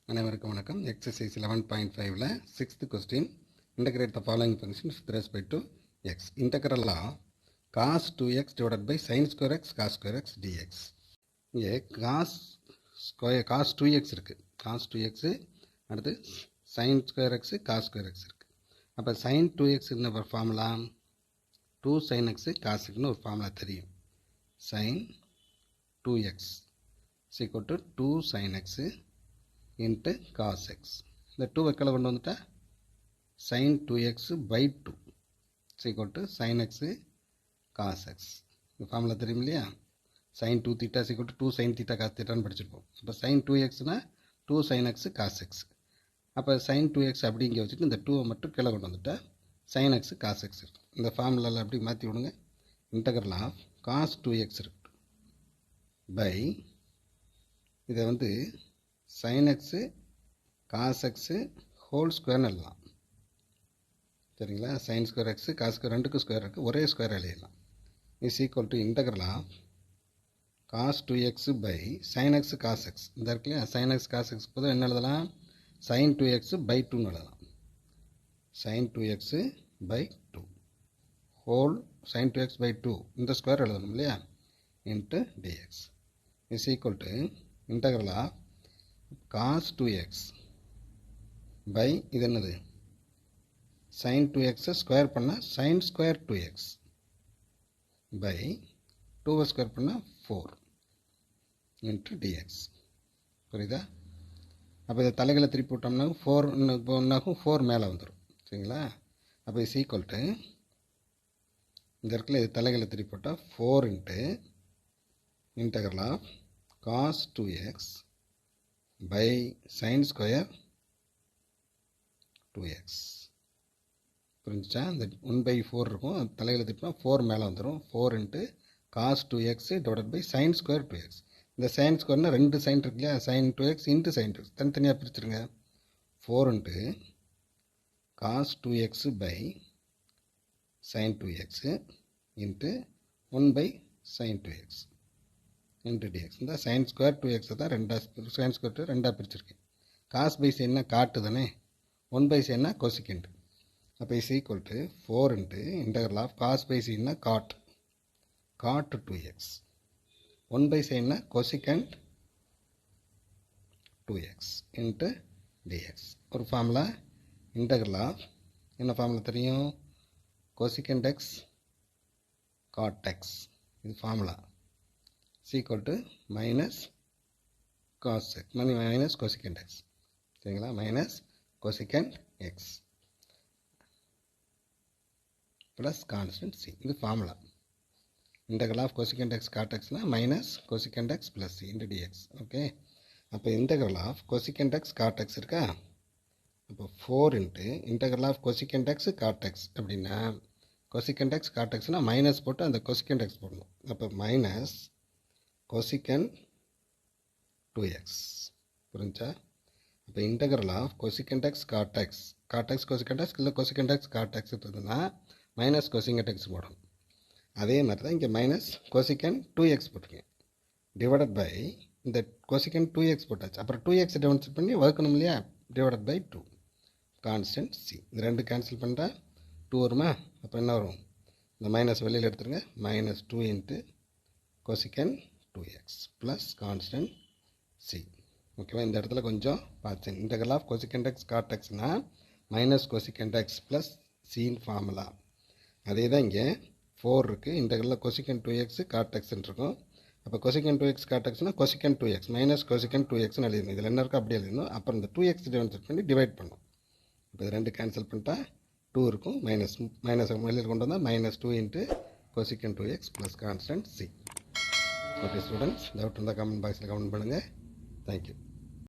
அனைவருக்கும் வணக்கம். எக்ஸசைஸ் 11.5ல 6th question, integrate the following function with respect to x. Integral of cos 2x divided by sine square x cos square x dx. இங்கே cos 2x இருக்குது, cos 2x, அடுத்து sine square x cos square x இருக்குது. அப்போ sign 2xன்னு ஒரு formula, 2 sine x காசுக்குன்னு ஒரு formula தெரியும். Sine 2x equal to 2 sine x into cos x. இந்த 2 வெக்கலை கொண்டு வந்துட்டா sine 2x by 2 equal to sine x cos x. இந்த ஃபார்முலா தெரியும் இல்லையா? Sine 2 theta equal to 2 sine theta cos தீட்டான்னு படிச்சிருப்போம். அப்போ சைன் 2xனா 2 சைன் எக்ஸு காஸ் எக்ஸ். அப்போ சைன் 2x அப்படி இங்கே வச்சுட்டு இந்த 2 மட்டும் கீழே கொண்டு வந்துட்டா சைன் எக்ஸு காஸ் எக்ஸ் இருக்கும். இந்த ஃபார்முலாவில் அப்படி மாற்றி விடுங்க. இன்டகிரல் ஆஃப் காஸ் 2x இருக்கு பை, இதை வந்து sine x cos x whole ஸ்கொயர்னு எழுதலாம். சரிங்களா? Sine square x cos square ரெண்டுக்கும் ஸ்கொயர் இருக்குது, ஒரே ஸ்கொயர் எழுதலாம். Is equal to integral of cos 2x by sine x cos x. இந்த இருக்கு இல்லையா? சைன் எக்ஸ் காஸ் எக்ஸ் போதும் என்ன எழுதலாம்? சைன் 2x பை 2ன்னு எழுதலாம். Sine 2x by 2 whole sine 2x by 2 இந்த ஸ்கொயர் எழுதணும் இல்லையா? Into dx is equal to integral of cos 2x by, இது என்னது, சைன் 2x ஸ்கொயர் பண்ணால் sine square 2x by 2 square பண்ணால் 4 இன்ட்டு டிஎக்ஸ். புரியுதா? அப்போ இதை தலைகளை திருப்பி விட்டோம்னா 4 ஒன்றாகும், 4 மேலே வந்துடும். சரிங்களா? அப்போ இஸ் ஈக்குவல் டு இந்த இடத்துல இது தலைகளை திருப்பி விட்டால் 4 into integral of cos 2x by sine square 2x. புரிஞ்சுச்சா? இந்த 1/4 இருக்கும், தலையில் திட்டினா 4 மேலே வந்துடும். 4 into cos 2x divided by sine square 2x. இந்த சைன் ஸ்கொயர்னால் 2 சைன் இருக்கு இல்லையா? Sign 2x into sine 2x தனித்தனியாக பிரிச்சுருங்க. 4 into cos 2x by sine 2x into 1 sine 2x into dx. இந்த சைன் ஸ்கொயர் 2x தான் சைன் ஸ்கொயர் ரெண்டாக பிரிச்சிருக்கேன். Cos by சைன்னா cot தானே, 1 சைன்னா கொசிகண்ட். அப்போ is equal to 4 into integral of cos by சைன்னா cot 2x, 1 சைன்னா கொசிகண்ட் 2x இன்ட்டு டிஎக்ஸ். ஒரு formula integral of என்ன ஃபார்முலா தெரியும்? Cosecant x cot x. இது formula equal to minus cos x minus cosecant x. சரிங்களா? Minus cosecant x plus constant c. இது formula. Integral of cosecant x cot x னா minus cosecant x plus c into dx. Okay, அப்போ integral of cosecant x cot x இருக்கா? அப்போ 4 into integral of cosecant x cot x அப்படின்னா cosecant x cot x னா minus போட்டு அந்த cosecant x போடணும். அப்போ மைனஸ் cosecant 2x. புரிஞ்சா? அப்போ integral of cosecant x cot x, cot x cosecant x இல்லை cosecant x cot x இருந்ததுன்னா மைனஸ் cosecant x போடணும். அதே மாதிரி தான் இங்கே மைனஸ் cosecant 2x போட்டுருங்க. டிவைடட் பை இந்த cosecant 2x போட்டாச்சு. அப்புறம் 2x டிவைட் பண்ணி வகுக்கணும் இல்லையா? Divided by 2 constant C. இந்த ரெண்டு கேன்சல் பண்ணிட்டா 2 வருமா? அப்போ என்ன வரும்? இந்த மைனஸ் வெளியில் எடுத்துருங்க. Minus 2 into cosecant 2x plus constant c. ஓகேவா? இந்த இடத்துல கொஞ்சம் பார்த்து integral of cosecant x cot xனா minus cosecant x plus c formula. அதே தான் இங்கே 4 இருக்குது. இன்டகிரலில் cosecant 2x cot x இருக்கும். அப்போ cosecant 2x cot xனா cosecant 2x minus cosecant 2xன்னு எழுதணும். இதில் என்ன இருக்கோ அப்படியே எழுதணும். அப்புறம் இந்த 2x டிவைட் பண்ணி டிவைட் பண்ணணும். இப்போ இது ரெண்டு கேன்சல் பண்ணிட்டா 2 இருக்கும். மைனஸ் வெளியில் கொண்டு வந்தால் minus 2 into cosecant 2x plus constant c. Okay students, doubt இருந்தால் கமெண்ட் பாக்ஸில் கமெண்ட் பண்ணுங்கள். தேங்க்யூ.